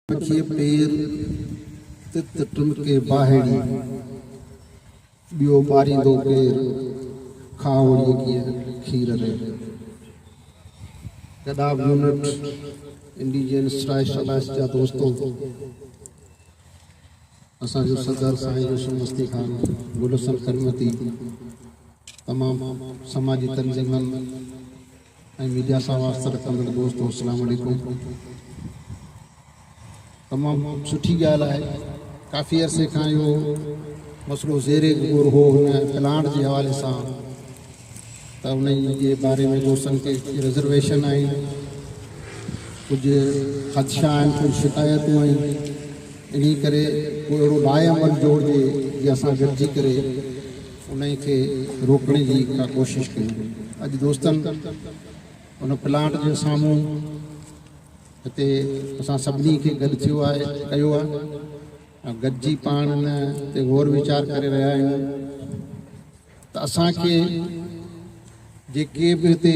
पखिए पेर तित टुमके बाहेड़ी बियो पारींदो पेर खावड़ी किए खीर रे गदाब यूनिट इंडिजिनस राइट्स अलायंस जा दोस्तों असा जो सदर साईं यूसुफ मस्ती खान गुलशन कलमती तमाम समाजी तंजीमन मीडिया सां वास्ते रखंदड़ दोस्तों अस्सलाम वालेकुम। तमाम सुठी ॻाल्हि आहे। काफ़ी अरसे खां इहो मसइलो ज़ेरे ग़ौर हो हुन प्लांट जे हवाले सां त उन जे बारे में दोस्तनि खे रिज़र्वेशन आहिनि, कुझु ख़दशा आहिनि, कुझु शिकायतूं आहिनि। इन करे कोई अहिड़ो लाइ अमल जोड़िजे जीअं असां गॾिजी करे उन खे रोकण जी का कोशिशि कयूं। अॼु दोस्तनि उन प्लांट जे साम्हूं हिते असां सभिनी खे गॾु थियो आहे कयो आहे गॾिजी पाण ते गौर वीचार करे रहिया आहियूं त असांखे जेके बि हिते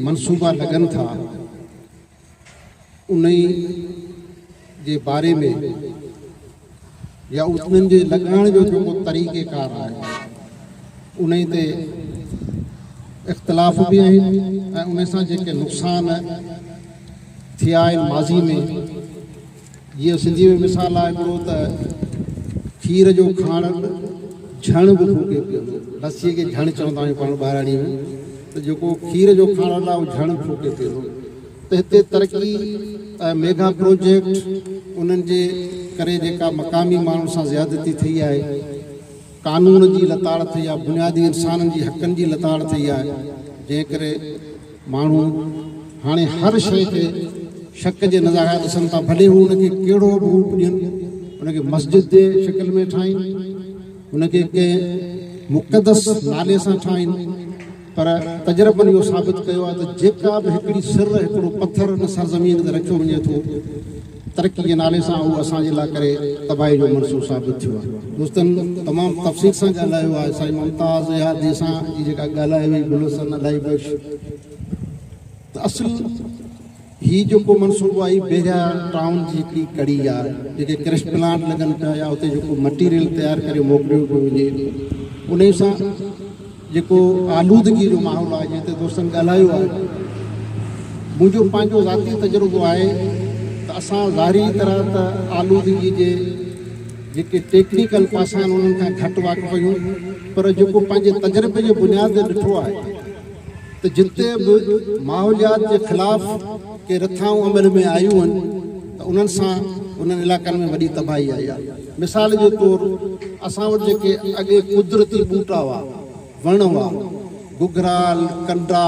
मनसूबा लॻनि था उन जे बारे में या उन्हनि जे लॻाइण जो जेको तरीक़ेकार आहे उन ते इख़्तिलाफ़ बि आहिनि ऐं उन सां जेके नुक़सान थिया आहिनि माज़ी में, जीअं सिंधी में मिसाल आहे हिकिड़ो त खीर जो खाण झण बि फूके पियो, लस्सीअ खे झण चवंदा आहियूं पाण ॿाराणी में, त जेको खीर जो खाण आहे उहो झण फूके पियो। त हिते तरक़ी मेगा प्रोजेक्ट उन्हनि जे करे जेका मक़ामी माण्हुनि सां ज़्यादती थी आहे, कानून जी लताड़ थी आहे, बुनियादी इंसाननि जी हक़नि जी लताड़ थी आहे, जंहिं करे माण्हू हाणे हर शइ खे शक जे नज़ारा ॾिसनि था, भले हू हुनखे कहिड़ो बि रूप ॾियनि, हुनखे मस्जिद जे शिकिल में ठाहिनि, हुनखे कंहिं मुक़दस नाले सां ठाहिनि, पर तजुर्बनि इहो साबित कयो आहे त जेका बि हिकिड़ी सिर हिकिड़ो पथर हुन सरज़मीन ते रखियो वञे थो तरक़ी जे नाले सां, उहो असांजे लाइ करे तबाही जो मनसूब साबित थियो आहे। दोस्तनि तमामु तफ़सील सां ॻाल्हायो आहे, साईं मुमताज़ यादी सां जेका ॻाल्हाए वई गुलशन अलाई बख़्श, त असुल ही जेको मनसूबो आहे बेरिया टाउन जी हिकिड़ी कड़ी आहे, जेके क्रिश प्लांट लॻनि पिया या उते जेको मटीरियल तयारु करे मोकिलियो पियो वञे, उन सां जेको आलूदगी जो माहौल आहे जंहिं ते दोस्तनि ॻाल्हायो आहे, मुंहिंजो पंहिंजो ज़ाती तजुर्बो आहे त असां ज़ाहिरी तरह त आलूदगी जे जेके टेक्निकल पासा आहिनि उन्हनि खां घटि वाक़ुफ़ आहियूं, पर जेको पंहिंजे तजुर्बे जे बुनियाद ते ॾिठो आहे त जिते बि माहौलियात जे ख़िलाफ़ के रथाऊं अमल में आयूं आहिनि त उन्हनि सां उन्हनि इलाइक़नि में वॾी तबाही आई आहे। मिसाल जे तौरु असां वटि जेके अॻे कुदरती ॿूटा हुआ, वण हुआ, गुगराल, कंडा,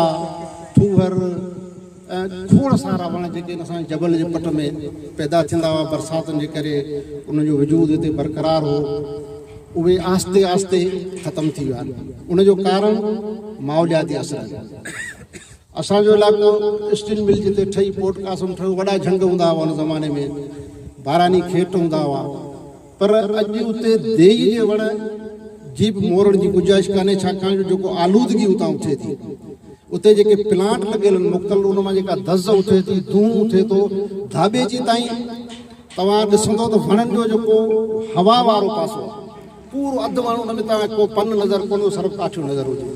थूहर ऐं खोड़ सारा वण जेके असांजे जबल जे पट में पैदा थींदा हुआ बरसातुनि जे करे, उनजो वजूद हिते बरक़रार हो, उहे आहिस्ते आहिस्ते ख़तमु थी विया आहिनि। उनजो कारण माहौलियाती असर आहे। असांजो इलाइक़ो स्टील मिल जिते ठही पोर्ट कासम ठहियो, वॾा झंग हूंदा हुआ उन ज़माने में, बारानी खेत हूंदा हुआ, पर अॼु उते देई जे वण जी बि मोरण जी गुंजाइश कान्हे, छाकाणि जो जेको आलूदगी उतां उथे थी, उते जेके प्लांट लॻियल आहिनि मुख़्तलिफ़, उन मां जेका धज़ उथे थी, धूं उथे थो, धाबे जी ताईं तव्हां ॾिसंदो त वणनि जो जेको हवा वारो पासो आहे पूरो अधु वण उन में तव्हां को पन नज़र कोन, सरफ काठियूं नज़र हुजे,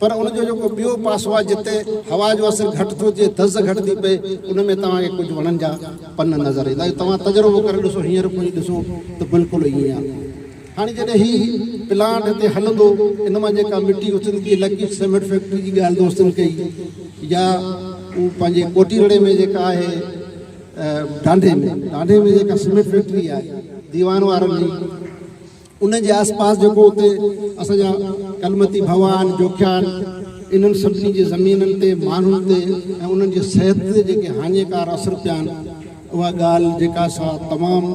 पर उनजो जेको ॿियो पासो आहे जिते हवा जो असरु घटि थो थिए, धज़ घटि थी पए, उन में तव्हांखे कुझु वणनि जा पन नज़र ईंदा। तव्हां तजुर्बो करे ॾिसो, हींअर कोई ॾिसो त बिल्कुलु ईअं आहे। हाणे जॾहिं ही प्लांट हिते हलंदो, इन मां जेका मिटी उथंदी, लकी सीमेंट फैक्ट्री जी ॻाल्हि दोस्तनि कई, या उहो पंहिंजे कोटीरड़े में जेका आहे ढांढे में जेका सीमेंट फैक्ट्री आहे दीवान वारनि जी, उन जे आसपास जेको उते असांजा कलमती भवान जोखियान, इन्हनि सभिनी जे ज़मीननि ते माण्हुनि ते ऐं उन्हनि जे सिहत ते जेके हानिकार असर पिया आहिनि, उहा ॻाल्हि जेका असां तमामु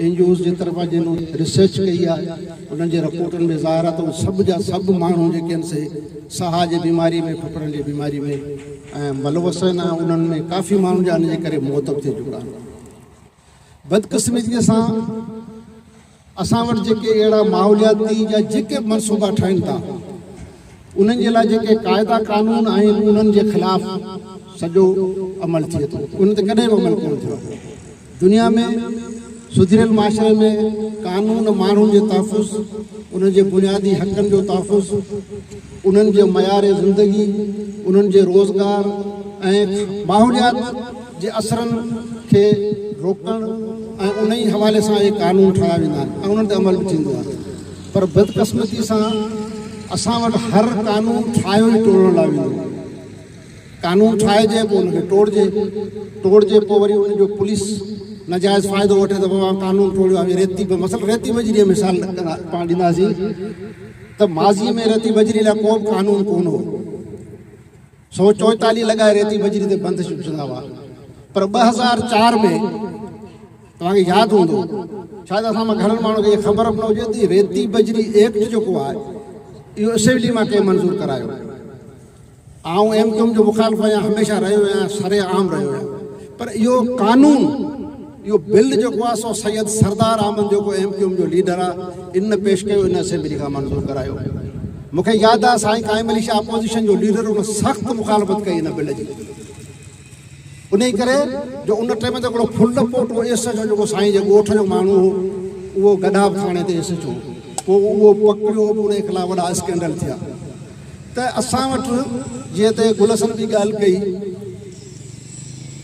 NGOs जे तरफ़ां जिन रिसर्च कई आहे, उन्हनि जे रिपोर्टनि में ज़ाहिर आहे त उहे सभु जा सभु माण्हू जेके आहिनि से साह जे बीमारी में, फेफड़नि जी बीमारी में ऐं मलवस आहिनि, उन्हनि में काफ़ी माण्हुनि जा इन जे करे मौत थी चुका आहिनि। बदकिस्मतीअ सां असां वटि जेके अहिड़ा माहौलियाती या जेके मनसूबा ठहनि था, उन्हनि जे लाइ जेके क़ाइदा कानून आहिनि, उन्हनि जे ख़िलाफ़ सॼो अमल थिए थो, उन ते कॾहिं बि अमल कोन थियो। दुनिया में सुधरियल माशरे में कानून माण्हुनि जे तहफ़ुज़, उन्हनि जे बुनियादी हक़नि जो तहफ़ुज़, उन्हनि जे मयार ज़िंदगी, उन्हनि जे रोज़गार ऐं माहौलियात जे असरनि खे रोकणु ऐं उन ई हवाले सां इहे कानून ठाहिया वेंदा आहिनि ऐं उन्हनि ते अमल बि थींदो आहे। पर बदकिस्मती सां असां वटि हर कानून ठाहियो ई टोड़ण लाइ वेंदो। कानून ठाहिजे पोइ उनखे तोड़जे पोइ वरी उनजो पुलिस नजाइज़ फ़ाइदो वठे त बाबा कानून टोड़ियो आहे। रेती बजरी मिसाल पाण ॾींदासीं त माज़ीअ में रेती बजरी लाइ को बि कानून कोन हो। 144 लॻाए रेती बजरी ते बंदिश विझंदा हुआ। पर 2004 में तव्हांखे यादि हूंदो, शायदि असां मां घणनि माण्हुनि खे इहा ख़बर बि न हुजे त रेती बजरी एक्ट जेको आहे इहो असेंबली मां कंहिं मंज़ूरु करायो। आउं MQM जो मुखालिफ़ आहियां, हमेशह रहियो आहियां, सरे आम रहियो आहियां। पर इहो कानून, इहो बिल जेको आहे सो सैयद सरदार अहमद जेको MQM जो लीडर आहे इन पेश कयो, इन असेंबली खां मंज़ूरु करायो। मूंखे यादि आहे साईं काइम अली शाह अपोज़िशन जो लीडर उन सख़्तु मुखालफ़त कई इन बिल जी। उन ई करे जो उन टाइम ते हिकिड़ो फुल पोटो एस जो जेको साईं जे ॻोठ जो माण्हू हो उहो गडाब थाणे ते एस जो पोइ उहो पकड़ियो, उन खिलाफ़ वॾा स्कैंडल थिया। त असां वटि जीअं त गुलसन बि ॻाल्हि कई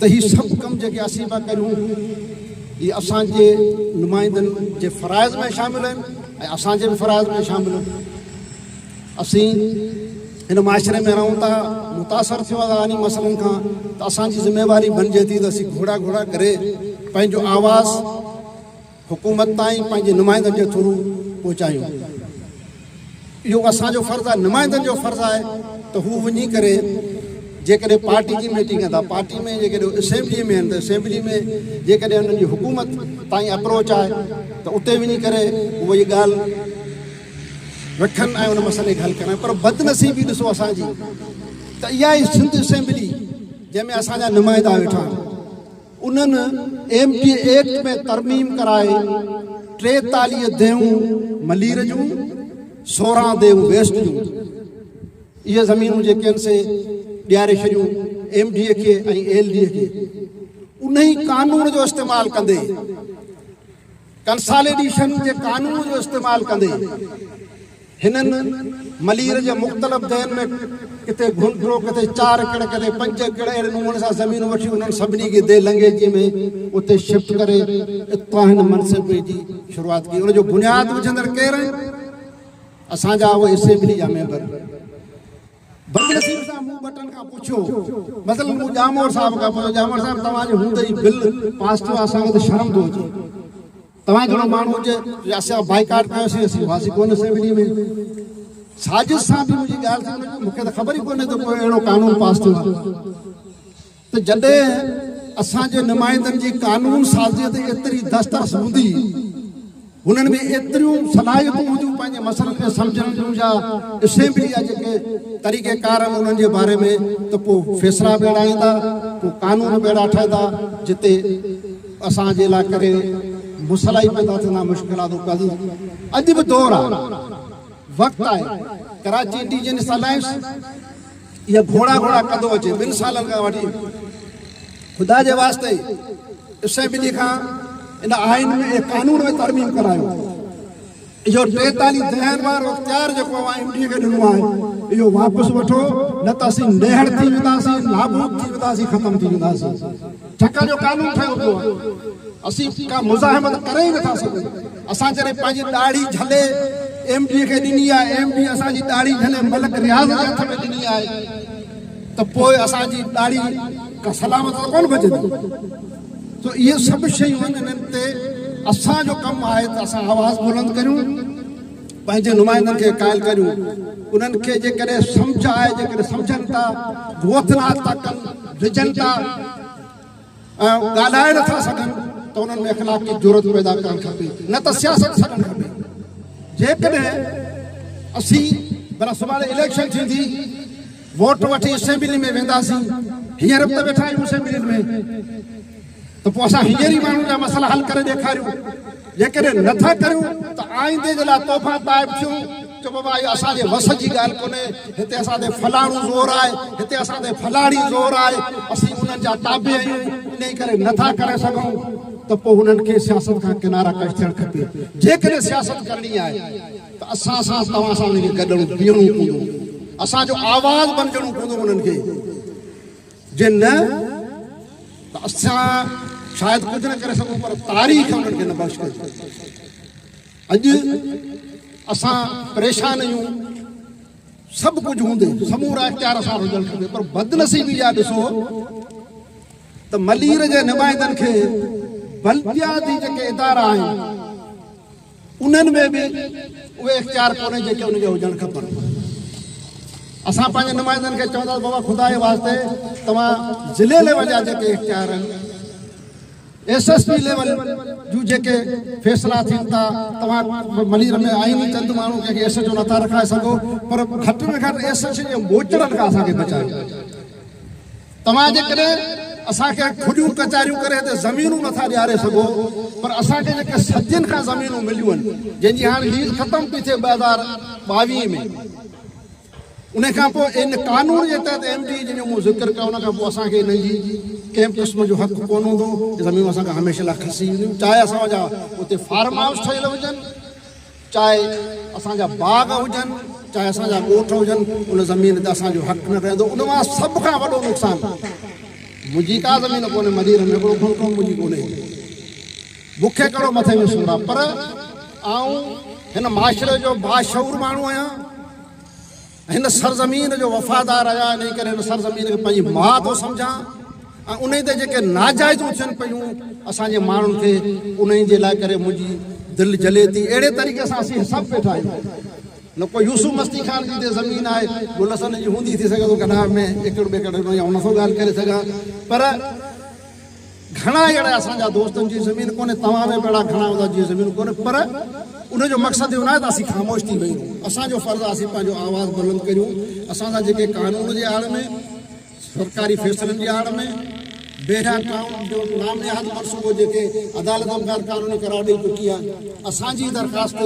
त हीअ सभु कम जेके असीं पिया कयूं इहे असांजे नुमाइंदनि जे फ़राइज़ में शामिलु आहिनि ऐं असांजे बि फ़राइज़ में शामिलु आहिनि। असीं हिन माशरे में रहूं था, मुतासिर थियो आहे इन मसइलनि खां, त असांजी ज़िमेवारी बणिजे थी त असीं घोड़ा करे पंहिंजो आवाज़ हुकूमत ताईं पंहिंजे नुमाइंदनि जे थ्रू पहुचायूं। इहो असांजो फ़र्ज़ु आहे, नुमाइंदनि जो फ़र्ज़ु आहे त हू वञी करे जेकॾहिं पार्टी जी मीटिंग कंदा, पार्टी में जेकॾहिं असेंबली में आहिनि त असेंबली में जेकॾहिं हुननि जी हुकूमत ताईं अप्रोच आहे त उते वञी करे उहा इहा ॻाल्हि रखनि ऐं उन मसइले खे हल कनि। पर बदनसीबी ॾिसो असांजी त इहा ई सिंध असेंबली जंहिंमें असांजा नुमाइंदा वेठा आहिनि, उन्हनि MP एक्ट में तरमीम कराए 43 देहूं मलीर जूं, 16 देहूं वेस्ट जूं इहे ज़मीनूं जेके आहिनि से ॾियारे छॾियूं MDA खे ऐं LDA खे। उन ई कानून जो इस्तेमालु कंदे, कंसालिडेशन जे कानून जो इस्तेमालु कंदे हिननि मलीर जे मुख़्तलिफ़ देहनि में किथे घुंडरो, किथे 4 एकड़, किथे 5 एकड़ अहिड़े नमूने सां ज़मीनूं वठी उन्हनि सभिनी खे दे लंघेजी में उते शिफ्ट करे इतां हिन मनसूबे जी शुरूआति कई। उनजो बुनियादु विझंदड़ केरु आहिनि? असांजा उहे असेंबली जा मेंबर। बदनसीब सां मूं बटन खां पुछियो, मसलन मूं जामोर साहिब खां पुछियो, जामोर साहिब तव्हांजे हूंदे ई बिल पास थियो, असांखे त शर्म थो अचे। तव्हां जहिड़ो माण्हू हुजे असां बाइकाट कयोसीं, असीं हुआसीं कोन असेंबली में। साजिद सां बि मुंहिंजी ॻाल्हि थी, मूंखे त ख़बर ई कोन्हे त कोई अहिड़ो कानून पास थियो आहे। त जॾहिं असांजे नुमाइंदनि जी कानून साज़ीअ ते एतिरी दस्तरस हूंदी, हुननि में एतिरियूं सलाहियतूं हूंदियूं पंहिंजे मसइलनि खे सम्झण जूं या असेंबली जा जेके तरीक़ेकार आहिनि उन्हनि जे बारे में, त पोइ फ़ैसिला बि अहिड़ा ईंदा, पोइ कानून बि अहिड़ा ठहंदा जिते असांजे लाइ करे मुसला ई पैदा थींदा, मुश्किलातूं पैदा। अॼु बि दौर आहे, वक़्तु आहे। कराची इंडिजिनस अलायंस इहा घोड़ा कंदो अचे 2 सालनि खां वठी। ख़ुदा जे वास्ते असेंबली खां इन आइन में कानून में तरमीम करायो। इहो 43 दहन वारो इख्तियार जेको आहे MDA खे ॾिनो आहे, इहो वापसि वठो, न त असीं नेहड़ थी वेंदासीं, नाबूद थी वेंदासीं, ख़तमु थी वेंदासीं। छका जो कानून ठहियो पियो आहे, असीं का मुज़ाहिमत करे ई नथा सघूं। असां जॾहिं पंहिंजी ॾाढ़ी झले MDA खे ॾिनी आहे, MDA असांजी ॾाढ़ी झले मलक रियाज़ जे हथ में ॾिनी आहे, त पोइ असांजी ॾाढ़ी का सलामत कोन बचंदी। तो इहे सभु शयूं आहिनि, इन्हनि ते असांजो कमु आहे त असां आवाज़ बुलंद करियूं, पंहिंजे नुमाइंदनि खे क़ाइल करियूं। उन्हनि खे जेकॾहिं सम्झ आहे, जेकॾहिं सम्झनि था, गोथनात था कनि, विझनि था, ॻाल्हाए नथा सघनि, त उन्हनि में इख़्लाक़ जी ज़रूरत पैदा करणु खपे, न त सियासत छॾणु खपे। जेकॾहिं असीं भला सुभाणे इलेक्शन थींदी, वोट वठी असेंबली में वेंदासीं, हींअर बि त वेठा आहियूं असेंबली में, त पोइ असां हींअर ई माण्हुनि जा मसइला हल करे ॾेखारियूं। जेकॾहिं नथा करियूं त आईंदे जे लाइ तोहफ़ा ताइब थियूं, चओ बाबा इहो असांजे वस जी ॻाल्हि कोन्हे, हिते असांजे फलाणो ज़ोर आहे, हिते असांजे फलाणी ज़ोर आहे, असीं उन्हनि जा ताबे आहियूं, इन करे नथा करे सघूं। त पोइ हुननि खे सियासत खां किनारा कश थियणु खपे। जेकॾहिं सियासत करणी आहे त असां सां तव्हां सां उनखे गॾिणो बीहणो पवंदो, असांजो आवाज़ बणजणो पवंदो उन्हनि खे। जे न त असां शायदि कुझु न करे सघूं पर तारीख़ उन्हनि खे न बख़्श करे। अॼु असां परेशान आहियूं, सभु कुझु हूंदे समूरा इख़्तियार असां हुजणु खपे, पर बदनसीबी जा ॾिसो त मलीर जे नुमाइंदनि खे बल्दियाती जेके इदारा आहिनि उन्हनि में बि उहे इख़्तियार कोन्हे जेके उनखे हुजणु खपनि। असां पंहिंजे नुमाइंदनि खे चवंदासीं बाबा ख़ुदा जे वास्ते तव्हां ज़िले लेवल जा जेके इख़्तियार आहिनि, SSP लेवल जूं जेके फ़ैसिला थियनि था, तव्हां मलीर में आईनी चंद माण्हू कंहिंखे SHO नथा रखाए सघो, पर घटि में घटि SHO जे मोचड़नि खां असांखे बचायो। तव्हां जेकॾहिं असांखे खुॾियूं कचारियूं करे हिते ज़मीनूं नथा ॾियारे सघो, पर असांखे जेके सदियुनि खां ज़मीनूं मिलियूं आहिनि, जंहिंजी हाणे लीज ख़तमु थी थिए 2022 में, उन खां पोइ इन कानून जे तहत MD जंहिंजो मूं ज़िक्र कयो, उन खां पोइ असांखे हिन जी कंहिं क़िस्म जो हक़ु कोन हूंदो। ज़मीनूं असांखे हमेशह लाइ खसी वेंदियूं, चाहे असांजा उते फार्म हाउस ठहियल हुजनि, चाहे असांजा बाग हुजनि, चाहे असांजा ॻोठ हुजनि, उन ज़मीन ते असांजो हक़ु न रहंदो। उन मां सभ खां वॾो नुक़सानु, मुंहिंजी का ज़मीन कोन्हे मदीर में, हिकिड़ो खुणको मुंहिंजी कोन्हे, बुखे कहिड़ो मथे में सूर आहे, पर आऊं हिन माशरे जो बाशऊर माण्हू आहियां, हिन सरज़मीन जो वफ़ादार आहियां, इन करे हिन सरज़मीन खे पंहिंजी माउ थो सम्झां। ऐं उन ते जेके नाजाइज़ूं थियनि पियूं असांजे माण्हुनि खे, उन जे लाइ करे मुंहिंजी दिलि जले थी। अहिड़े तरीक़े सां असीं सभु वेठा आहियूं। न कोई यूसुफ मस्ती खान जी ते ज़मीन आहे, गुलसन जी हूंदी थी सघे थो कॾहिं में एकड़ ॿेकड़ या हुन सां ॻाल्हि करे सघां, पर घणा अहिड़ा असांजा दोस्तनि जी ज़मीन कोन्हे, तव्हां में अहिड़ा घणा हूंदा जी ज़मीन कोन्हे, पर उनजो मक़सदु इहो न आहे त असीं ख़ामोश थी वयूं। असांजो फ़र्ज़ु आहे असीं पंहिंजो आवाज़ बुलंद करियूं। असांजा जेके कानून जे आड़ में, सरकारी फ़ैसिलनि जी आड़ में, बेड़ा टाउन जो नामयाद मनसूबो जेके अदालत में कानूनी करार ॾेई चुकी आहे, असांजी दरख़्वास्त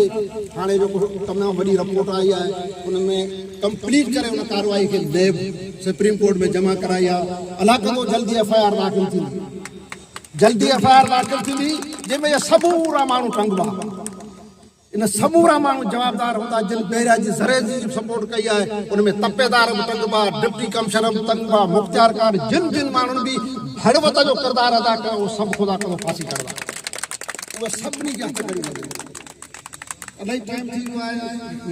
हाणे जेको तमामु वॾी रिपोर्ट आई आहे, उन में कंप्लीट करे उन कार्रवाई खे नैब सुप्रीम कोर्ट में जमा कराई आहे। अलाह कंदो जल्दी FIR दाख़िल थींदी, जल्दी FIR दाख़िल थींदी, जंहिंमें समूरा माण्हू टंगवा, इन समूरा माण्हू जवाबदार हूंदा जिन बेरिया जी ज़रे जी सपोर्ट कई आहे। उनमें तपेदार बि टंगवा, डिप्टी कमिश्नर बि टंगवा, मुख़्तियारकार जिन जिन माण्हुनि बि हड़वत जो किरदारु अदा कयो, उहो सभु ख़ुदा कंदो फांसी करंदा। उहे सभिनी खे हथ करे वञे। अलाही टाइम थी वियो आहे,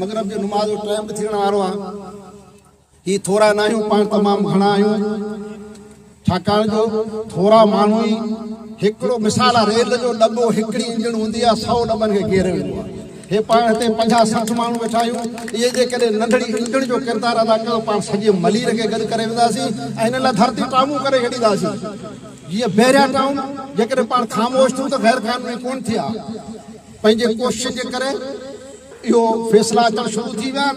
मगरब जो नमाज़ जो टाइम बि थियण वारो आहे। ही थोरा न आहियूं, पाण तमामु घणा आहियूं, छाकाणि जो थोरा माण्हू ई हिकिड़ो मिसाल आहे, रेल जो दॿो हिकिड़ी इंजन हूंदी आहे, 100 दॿनि खे घेरे वेंदो आहे। हे पाण हिते 50-60 माण्हू वेठा आहियूं, इहे जेकॾहिं नंढड़ी इंजन जो किरदारु अदा कयो, पाण सॼे मलीर खे गॾु करे वेंदासीं ऐं हिन लाइ धरती टामूं करे छॾींदासीं। जीअं बैरिया टाउन जेकॾहिं पाण ख़ामोश थियूं त गैर क़ानूनी कोन थिया, पंहिंजे कोशिश जे करे इहो फ़ैसिला अचणु शुरू थी विया।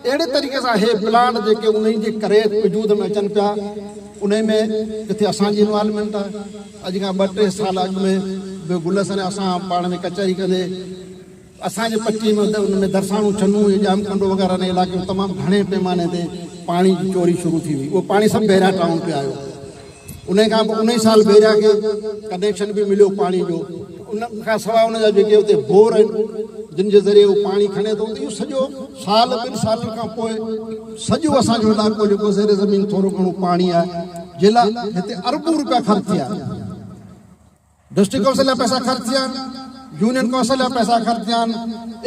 अहिड़े तरीक़े सां हे प्लान जेके उन जे करे वजूद में अचनि पिया, उन में किथे असांजी इन्वॉल्वमेंट आहे। अॼु खां 2-3 साल अॻु में गुलसन असां पाण में कचहरी कंदे असांजे पट्टी में उन में दरसाणू छनू जाम कंडो वग़ैरह ने इलाइक़े में तमामु घणे पैमाने ते पाणी जी चोरी शुरू थी हुई। उहो पाणी सभु बैरिया टाउन पे आयो। उन खां पोइ 19 साल बैरिया खे कनेक्शन बि मिलियो पाणी जो। उन खां सवाइ उन जा जेके उते बोर आहिनि जिन जे ज़रिए उहो पाणी खणे थो, इहो सॼो साल 2 सालनि खां पोइ सॼो असांजो इलाइक़ो जेको ज़ेरे ज़मीन थोरो घणो पाणी आहे, जे लाइ हिते अरबूं रुपया ख़र्च थिया। डिस्ट्रिक्ट काउंसिल जा पैसा ख़र्च थिया, यूनियन काउंसिल जा पैसा ख़र्च थिया,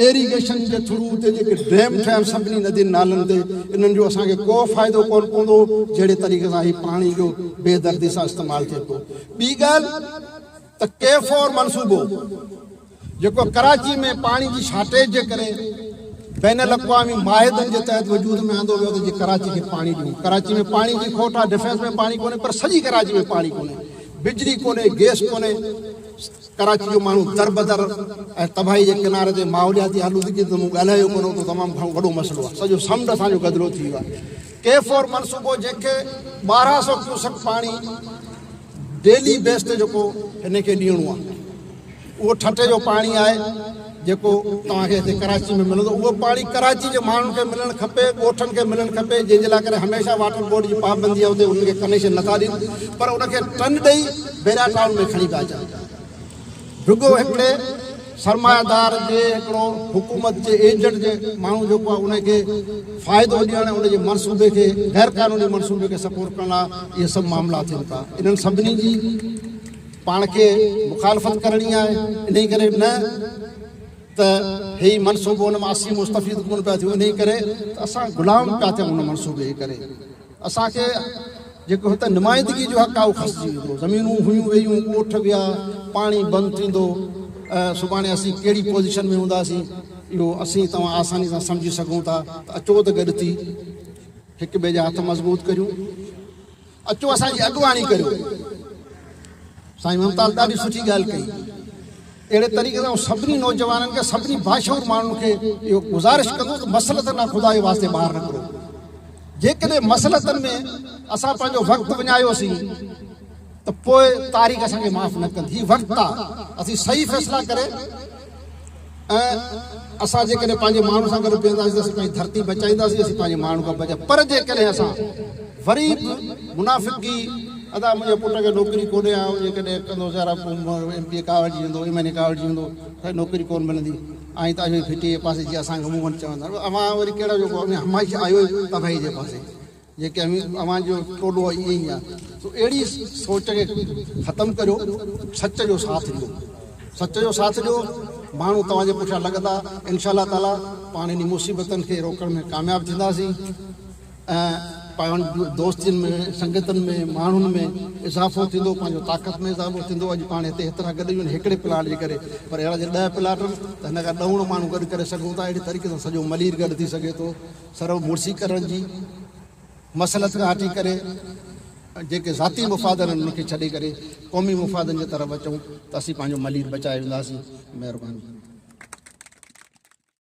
एरीगेशन जे थ्रू ते जेके डैम ठहिया सभिनी नदियुनि नालनि ते, इन्हनि जो असांखे को फ़ाइदो कोन पवंदो जहिड़े तरीक़े सां हीउ पाणी जो बेदर्दी सां इस्तेमालु थिए थो। ॿी ॻाल्हि त K4 मनसूबो जेको कराची में पाणी जी शार्टेज जे करे बैन अल-अक़वामी माहिदनि जे तहत वजूद में आंदो वियो त कराची खे पाणी ॾियूं। कराची में पाणी जी खोट आहे, डिफेंस में पाणी कोन्हे, पर सॼी कराची में पाणी कोन्हे, बिजली कोन्हे, गैस कोन्हे। कराची जो माण्हू दरबदर ऐं तबाही जे किनारे ते माहौलियाती आलूदगी त मूं ॻाल्हायो कोन, त तमामु वॾो मसइलो आहे। सॼो समुंड असांजो गदिलो थी वियो आहे। K4 मनसूबो जंहिंखे 1200 क्यूसेक पाणी डेली बेस ते जेको हिन खे ॾियणो आहे, उहो ठटे जो पाणी आहे जेको तव्हांखे हिते कराची में मिलंदो। उहो पाणी कराची जे माण्हुनि खे मिलणु खपे, ॻोठनि खे मिलणु खपे, जंहिंजे लाइ करे हमेशह वाटर बोर्ड जी पाबंदी आहे, उते उनखे कनेक्शन नथा ॾियनि, पर उनखे टन ॾेई बैरिया टाउन में खणी पिया अचनि। रुगो हिकिड़े सरमायादार जे हिकिड़ो हुकूमत जे एजेंट जे माण्हू जेको आहे उनखे फ़ाइदो ॾियणु उनजे मनसूबे खे गैर क़ानूनी मनसूबे खे सपोर्ट करण लाइ इहे सभु मामला थियनि था। इन्हनि सभिनी जी पाण खे मुखालफ़त करणी आहे। इन करे न त हे मनसूबो हुन मां असीं मुस्तफ़ीद कोन पिया थियूं, इन करे असां ग़ुलाम पिया थियूं हुन मनसूबे जे करे। असांखे जेको हिते नुमाइंदगी जो हक़ आहे उहो खसिजी वेंदो। ज़मीनूं हुयूं वेयूं, ॻोठ विया, पाणी बंदि थींदो, सुभाणे असीं कहिड़ी पोज़ीशन में हूंदासीं इहो असीं तव्हां आसानी सां सम्झी सघूं था। त अचो त गॾु थी हिक ॿिए जा हथ मज़बूत करियूं, अचो असांजी अॻुवाणी करियो। साईं मुमताज़ ॾाढी सुठी ॻाल्हि कई। अहिड़े तरीक़े सां सभिनी नौजवाननि खे, सभिनी बाशऊर माण्हुनि खे इहो गुज़ारिश कंदो त मसलतनि खां ख़ुदा जे वास्ते ॿाहिरि न करो। जेकॾहिं मसलतनि में असां पंहिंजो वक़्तु विञायोसीं त पोइ तारीख़ असांखे माफ़ न कंदी। हीउ वक़्तु आहे, असीं सही फ़ैसिला करे ऐं असां जेकॾहिं पंहिंजे माण्हू सां गॾु बीहंदासीं त असीं पंहिंजी धरती बचाईंदासीं, असीं पंहिंजे माण्हू खां बचा। पर जेकॾहिं असां वरी मुनाफ़िक़ी अदा मुंहिंजे पुट खे नौकिरी कोन्हे, जेकॾहिं कंदो ज़रा MP कावड़ जी वेंदो, MNA कावड़ जी वेंदो, नौकिरी कोन मिलंदी, ऐं तव्हांजो फिटी जे पासे जीअं असांखे मुंहुं वञी चवंदा अवां वरी कहिड़ो जेको हमाइश आयो तबाही जे पासे, जेके अवां जो टोलो आहे ईअं ई आहे। तो अहिड़ी सोच खे ख़तमु करियो, सच जो साथ ॾियो, सच जो साथ ॾियो। माण्हू तव्हांजे पुठियां लॻंदा, इंशा अल्लाह ताला पाण इन मुसीबतनि खे रोकण में कामयाबु थींदासीं ऐं पंहिंजो दोस्तनि में, संगतनि में, माण्हुनि में इज़ाफ़ो थींदो, पंहिंजो ताक़त में इज़ाफ़ो थींदो। अॼु पाण हिते हेतिरा गॾु आहियूं हिकिड़े प्लाट जे करे, पर अहिड़ा जे 10 प्लाट आहिनि त हिन खां 10 माण्हू गॾु करे सघूं था। अहिड़े तरीक़े सां सॼो मलीर गॾु थी सघे थो। सर्व मुर्सी करण जी मसलत खां हटी करे जेके ज़ाती मुफ़ाद आहिनि उनखे छॾे करे क़ौमी मुफ़ादनि जे तरफ़ अचूं त असीं पंहिंजो मलीर बचाए वेंदासीं। महिरबानी।